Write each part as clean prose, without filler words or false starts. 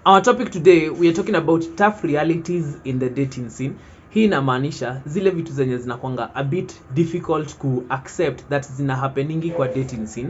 Our topic today, we are talking about tough realities in the dating scene. Hii inamaanisha zile vitu zenye zinakuanga a bit difficult to accept that zina happeningi kwa dating scene.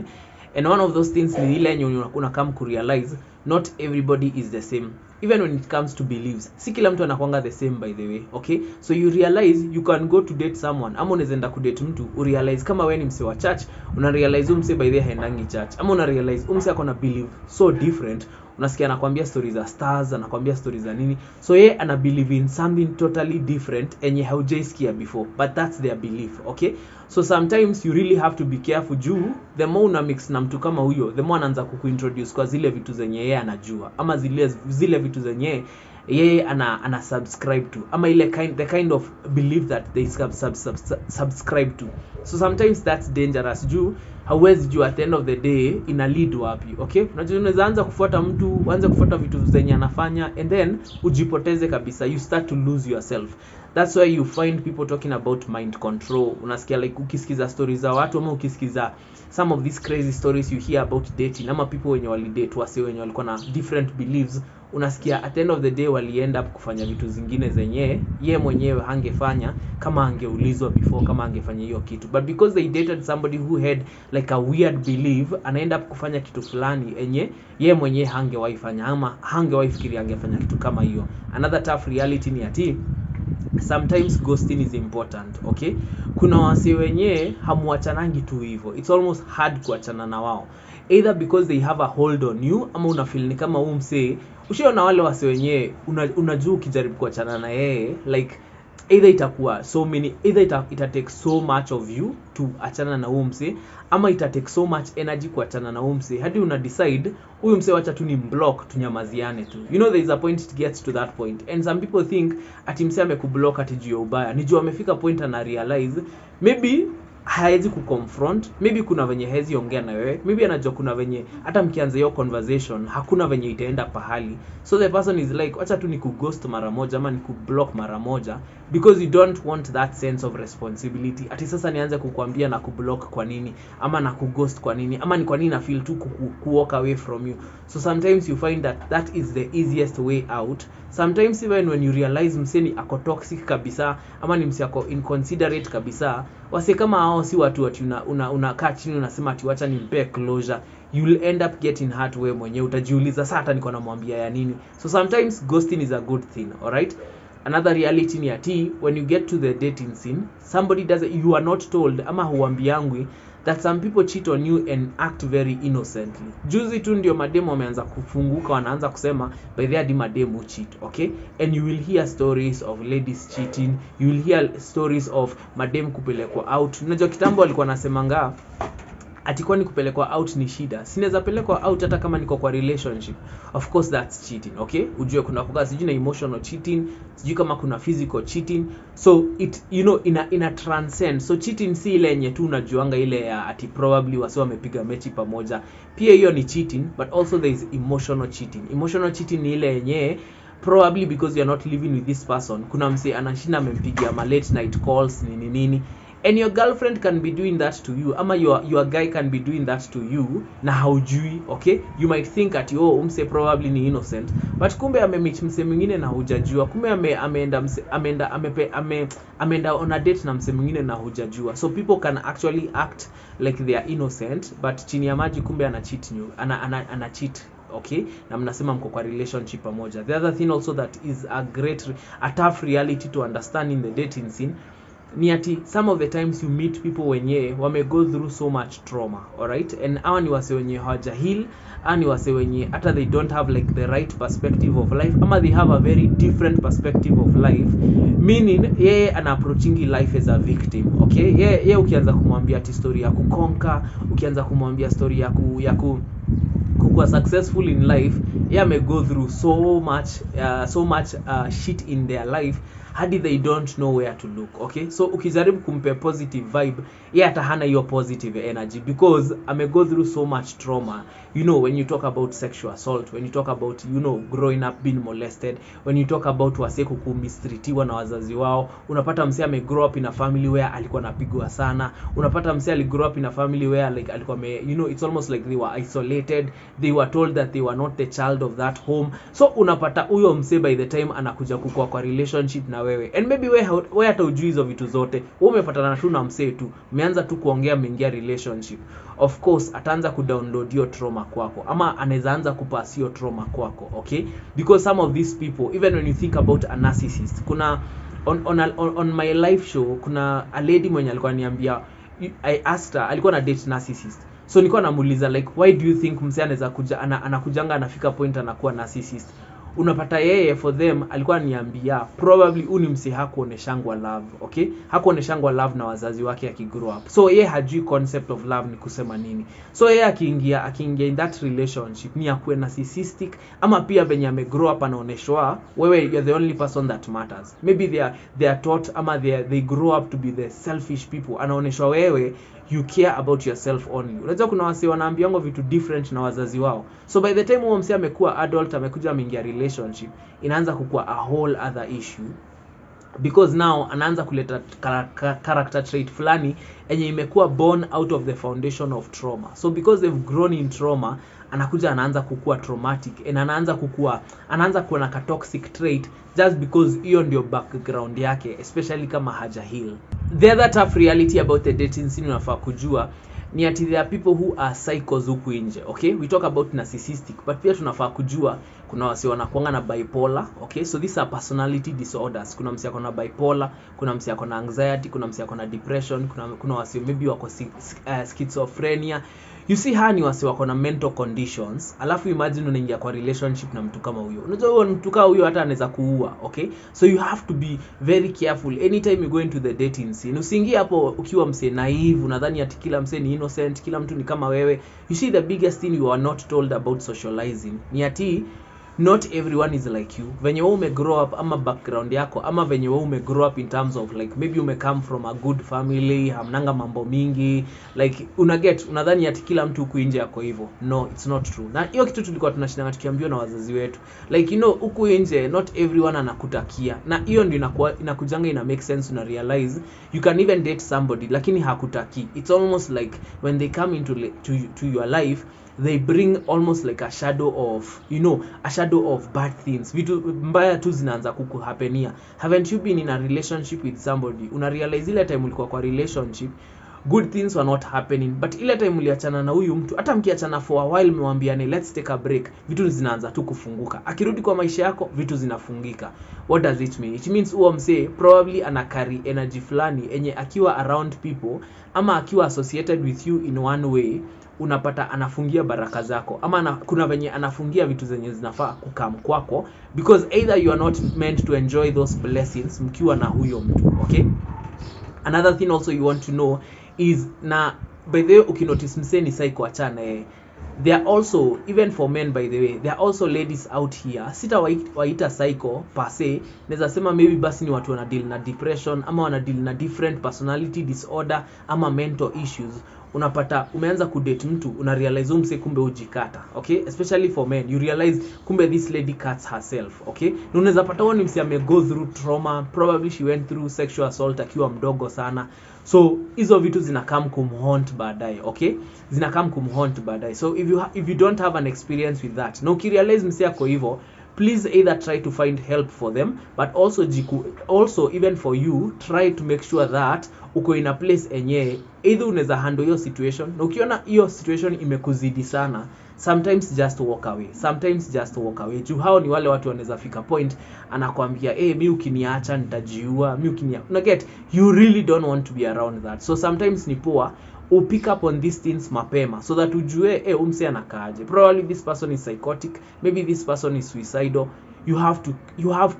And one of those things ni ile yenye una come ku realize not everybody is the same. Even when it comes to beliefs, si kila mtu anakuanga the same, by the way, okay? So you realize you can go to date someone, ama unaweza enda ku date mtu, urealize kama wewe ni mse wa church, una realize mse by the way haendangi church, ama una realize mse akona believe so different. Unasikia anakuambia stories za stars, anakuambia stories za nini, so yeye ana believe in something totally different enye haujaisikia before, but that's their belief, okay? So sometimes you really have to be careful juu the more una mix na mtu kama huyo, the more anaanza kukuintroduce kwa zile vitu zenye yeye anajua, ama zile vitu zenye yeye ana subscribe to, ama ile the kind of belief that they subscribe to. So sometimes that's dangerous juu hauwezi juu at the end of the day ina lead wapi, okay? Unajua unaweza anza kufuata mtu, uanze kufuata vitu zenye anafanya, and then ujipoteze kabisa, you start to lose yourself. That's why you find people talking about mind control. Unasikia like ukisikiza stories za watu, ama ukisikiza some of these crazy stories you hear about dating, ama people wenye walidate, wase wenye walikuwa na different beliefs, unasikia at the end of the day wali end up kufanya vitu zingine zenye ye mwenyewe hangefanya kama angeulizwa before, kama angefanya hiyo kitu, but because they dated somebody who had like a weird belief, ana end up kufanya kitu fulani enye ye mwenyewe hangewahi fanya, ama hangewahi fikiri angefanya kitu kama hiyo. Another tough reality ni ati sometimes ghosting is important, okay? Kuna wase wenye hamuachanangi tu hivyo, it's almost hard kuachana na wao, either because they have a hold on you, ama una feel ni kama mse ushiona wale wase wenye unajua ukijaribu kuachana na yeye, like either itakuwa so many, either ita take so much of you to achana na mse, ama ita take so much energy kuachana na mse hadi una decide huyu mse wacha tu ni block, tunyamaziane tu. You know there is a point it gets to that point, and some people think ati mse amekublock ati juu ya ubaya. Ni juu amefika point ana realize maybe haezi kuconfront, maybe kuna venye hezi ongea na wewe, maybe anajua kuna venye hata mkianza hiyo conversation hakuna venye itaenda pahali, so the person is like acha tu ni kughost mara moja, ama ni kublock mara moja, because you don't want that sense of responsibility. Ati sasa nianze kukuambia na kublock kwa nini, ama na kughost kwa nini, ama ni kwa nini na feel tu walk away from you. So sometimes you find that is the easiest way out. Sometimes even when you realize mseni ako toxic kabisa, ama ni msi ako inconsiderate kabisa, wase kama hao si watu ati unakaa chini unasema ati wacha nimpe closure, you'll end up getting hurt wewe mwenyewe, utajiuliza sasa hata niko namwambia ya nini. So sometimes ghosting is a good thing, all right? Another reality ni ati when you get to the dating scene, somebody you are not told, ama huambiangwi that some people cheat on you and act very innocently. Juzi tu ndio mademo wameanza kufunguka, wanaanza kusema by the way mademo cheat, okay? And you will hear stories of ladies cheating, you will hear stories of madem kupelekwa out. Unajua kitambo walikuwa nasemanga ati kwani kupelekwa out ni shida, sinaweza pelekwa out hata kama niko kwa relationship. Of course that's cheating, okay? Ujue kuna kuga sijui na emotional cheating, sijui kama kuna physical cheating, so it ina transcend. So cheating si ile yenye tu unajuanga ile ya ati probably wasi wamepiga mechi pamoja, pia hiyo ni cheating, but also there is emotional cheating. Emotional cheating ni ile yenye probably because you are not living with this person, kuna mse anashinda amempigia ma late night calls nini, and your girlfriend can be doing that to you, ama your guy can be doing that to you na haujui, okay? You might think at mse probably ni innocent, but kumbe amemeet mse mwingine na hujajua, kumbe ameenda on a date na mse mwingine na hujajua. So people can actually act like they are innocent, but chini ya maji kumbe ana cheat you, ana cheat, okay? Na mnasema mko kwa relationship pamoja. The other thing also that is a tough reality to understand in the dating scene ni ati some of the times you meet people wenye wame go through so much trauma, all right? And hawa ni wase wenye hawaja heal, ni wase wenye hata they don't have like the right perspective of life, ama they have a very different perspective of life, meaning yeye ana approaching life as a victim, okay? Yeye ukianza kumwambia ati story ya kukonka, ukianza kumwambia story ya kuwa successful in life, yeye ame go through so much shit in their life, hadi they don't know where to look. Okay, so ukijaribu kumpe positive vibe, yeye hata hana hiyo positive energy because go through so much trauma. You know, when you talk about sexual assault, when you talk about, you know, growing up being molested, when you talk about wase kukumistreatiwa na wazazi wao, unapata msee grow up in a family where alikuwa anapigwa sana, unapata msee grow up in a family where like alikuwa you know, it's almost like they were isolated, they were told that they were not the child of that home. So unapata huyo msee by the time anakuja kukua kwa relationship na wewe, and maybe wewe hata ujui hizo vitu zote, wewe umepatana tu na msee tu, umeanza tu kuongea, mengia relationship, of course ataanza kudownload your trauma kwako, ama anaweza anza kupass your trauma kwako. Okay, because some of these people, even when you think about a narcissist, kuna on my live show kuna a lady mwenye alikuwa niambia, I asked her, alikuwa na date narcissist, so nilikuwa namuuliza like, why do you think msee anaweza kuja anakujanga anafika point anakuwa narcissist? Unapata yeye for them alikuwa niambia probably uni msee hakuoneshangwa love. Okay, hakuoneshangwa love na wazazi wake akigrow up, so yeye hajui concept of love ni kusema nini. So yeye akiingia in that relationship ni akuwe narcissistic, ama pia venye amegrow up anaoneshwa wewe you're the only person that matters. Maybe they are taught, ama they grow up to be the selfish people, anaoneshwa wewe you care about yourself only. Unajua kuna wase wanaambiango vitu different na wazazi wao, so by the time huyo msee amekuwa adult, amekuja ameingia relationship, inaanza kukua a whole other issue, because now anaanza kuleta character trait fulani enye imekuwa born out of the foundation of trauma. So because they've grown in trauma, anakuja anaanza kukua traumatic, and anaanza kuwa na toxic trait just because hiyo ndio background yake, especially kama haja heal. The other tough reality about the dating scene unafaa kujua ni ati there are people who are psychos huku nje. Okay, we talk about narcissistic, but pia tunafaa kujua kuna wase wanakuanga na bipolar. Okay, so these are personality disorders. Kuna msee akona bipolar, kuna msee akona anxiety, kuna msee akona depression, kuna wase maybe wako schizophrenia. You see, hani wase wako na mental conditions, alafu imagine unaingia kwa relationship na mtu kama huyo. Unajua huyo mtu kama huyo hata anaweza kuua. Okay, so you have to be very careful anytime you go into the dating scene. Usiingie hapo ukiwa msee naive, unadhani ati kila msee ni innocent, kila mtu ni kama wewe. You see, the biggest thing you are not told about socializing ni ati not everyone is like you. Venye wewe grow up, ama background yako, ama venye wewe grow up in terms of like maybe come from a good family, hamnanga mambo mingi, like unadhani ati kila mtu huku nje yako hivyo. No, it's not true. Na hiyo kitu tulikuwa tunashinda tukiambiwa na wazazi wetu, like you know, huku nje not everyone anakutakia, na hiyo ndio inakujanga ina make sense. Una realize you can even date somebody lakini hakutaki. It's almost like when they come into to your life, they bring almost like a shadow of, you know, a shadow of bad things. Vitu mbaya tu zinaanza kukuhapenia. Haven't you been in a relationship with somebody? Una realize ile time ulikuwa kwa relationship, good things were not happening, but ile time uliachana na huyu mtu, hata mkiachana for a while, mwambiane let's take a break, vitu zinaanza tu kufunguka. Akirudi kwa maisha yako, vitu zinafungika. What does it mean? It means huo msee probably ana carry energy fulani enye akiwa around people, ama akiwa associated with you in one way, unapata anafungia baraka zako, ama kuna venye anafungia vitu zenye zinafaa kukam kwako, because either you are not meant to enjoy those blessings mkiwa na huyo mtu. Okay, another thing also you want to know is, na by the way ukinotice msee ni psycho, achana yeye. There are also, even for men by the way, there are also ladies out here, sita waita psycho per se, naweza sema maybe basi ni watu wana deal na depression, ama wana deal na different personality disorder, ama mental issues. Unapata umeanza kudate mtu, una realize mse kumbe ujikata. Okay, especially for men, you realize kumbe this lady cuts herself. Okay, na unaweza pata wao ni mse go through trauma, probably she went through sexual assault akiwa mdogo sana. So hizo vitu zinakam kumhaunt baadaye. Okay, zinakam kumhaunt baadaye. So if you don't have an experience with that, na ukirealize mse yako hivyo, please either try to find help for them, but also even for you, try to make sure that uko in a place enye either unaweza handle your situation, na ukiona hiyo situation imekuzidi sana, sometimes just walk away. Juu hao ni wale watu wanaweza fika point anakuambia mimi ukiniacha nitajiua, you really don't want to be around that. So sometimes ni poa pick up on these things mapema, so that ujue umse anakaaje. Probably this person is psychotic, maybe this person is suicidal. You have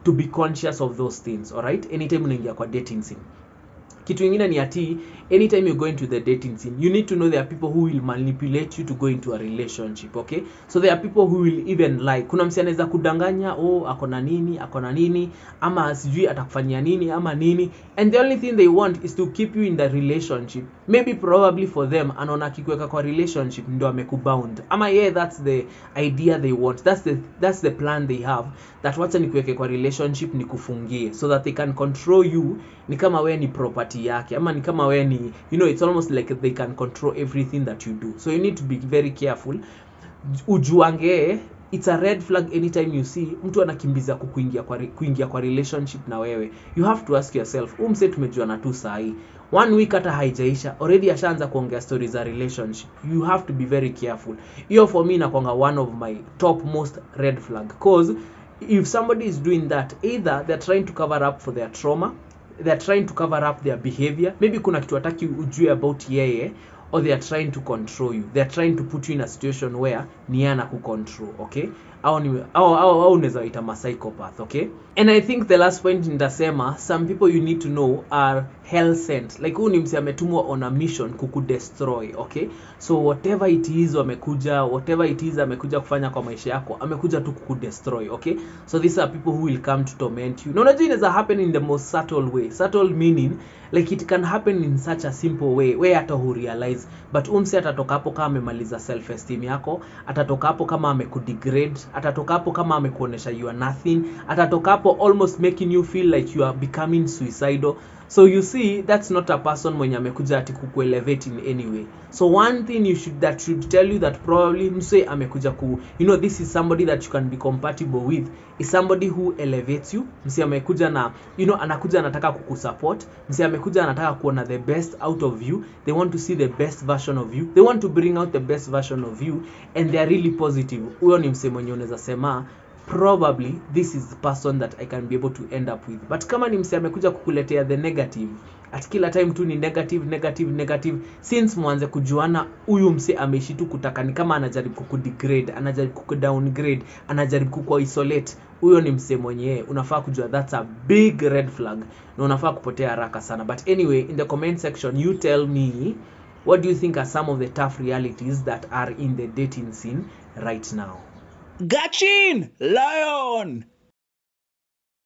to be conscious of those things. All right, anytime unaingia kwa dating scene. Kitu ingine ni ati anytime you go into the dating scene, you need to know there are people who will manipulate you to go into a relationship, okay? So there are people who will even lie. Kuna msi anaweza kudanganya, ako na nini, ama sijui atakufanyia nini ama nini, and the only thing they want is to keep you in the relationship. Maybe probably for them anaona kikweka kwa relationship ndio amekubound, ama that's the idea they want, that's the plan they have, that wacha nikuweke kwa relationship nikufungie so that they can control you, ni kama wewe ni property yake, ama ni kama wewe ni, it's almost like they can control everything that you do. So you need to be very careful. Ujuange, it's a red flag anytime you see mtu anakimbiza kuingia kwa relationship na wewe. You have to ask yourself, mse tumejuana tu sahi, 1 week hata haijaisha already ashaanza kuongea stories za relationship. You have to be very careful. Hiyo for me inakuanga one of my top most red flag, cause if somebody is doing that, either they're trying to cover up for their trauma, they're trying to cover up their behavior, maybe kuna kitu hataki ujue about yeye, or they are trying to control you. They are trying to put you in a situation where ni yana kucontrol, okay? Au unaweza ita ma psychopath, okay? And I think the last point nitasema, some people you need to know are hell sent. Like huyu ni mse ametumwa on a mission kukudestroy, okay? So whatever it is amekuja kufanya kwa maisha yako, amekuja tu kukudestroy, okay? So these are people who will come to torment you. Na unajua inaweza happen in the most subtle way. Subtle meaning like it can happen in such a simple way where hata realize, but umse atatoka hapo kama amemaliza self esteem yako, atatoka hapo kama amekudegrade, atatoka hapo kama amekuonesha you are nothing, atatoka hapo almost making you feel like you are becoming suicidal. So you see, that's not a person mwenye amekuja ati kukuelevate in any way. So one thing that should tell you that probably mse amekuja this is somebody that you can be compatible with, is somebody who elevates you. Mse amekuja na anakuja anataka kukusupport. Mse amekuja anataka kuona the best out of you. They want to see the best version of you. They want to bring out the best version of you, and they are really positive. Huyo ni mse mwenye unaweza sema probably this is the person that I can be able to end up with. But kama ni mse amekuja kukuletea the negative, at kila time tu ni negative, since mwanze kujuana, huyu mse ameishi tu kutaka, ni kama anajaribu kukudegrade, anajaribu kukudowngrade, anajaribu kukuisolate. Huyo ni mse mwenye unafaa kujua that's a big red flag, na unafaa kupotea haraka sana. But anyway, in the comment section you tell me, what do you think are some of the tough realities that are in the dating scene right now? Gachin Lion!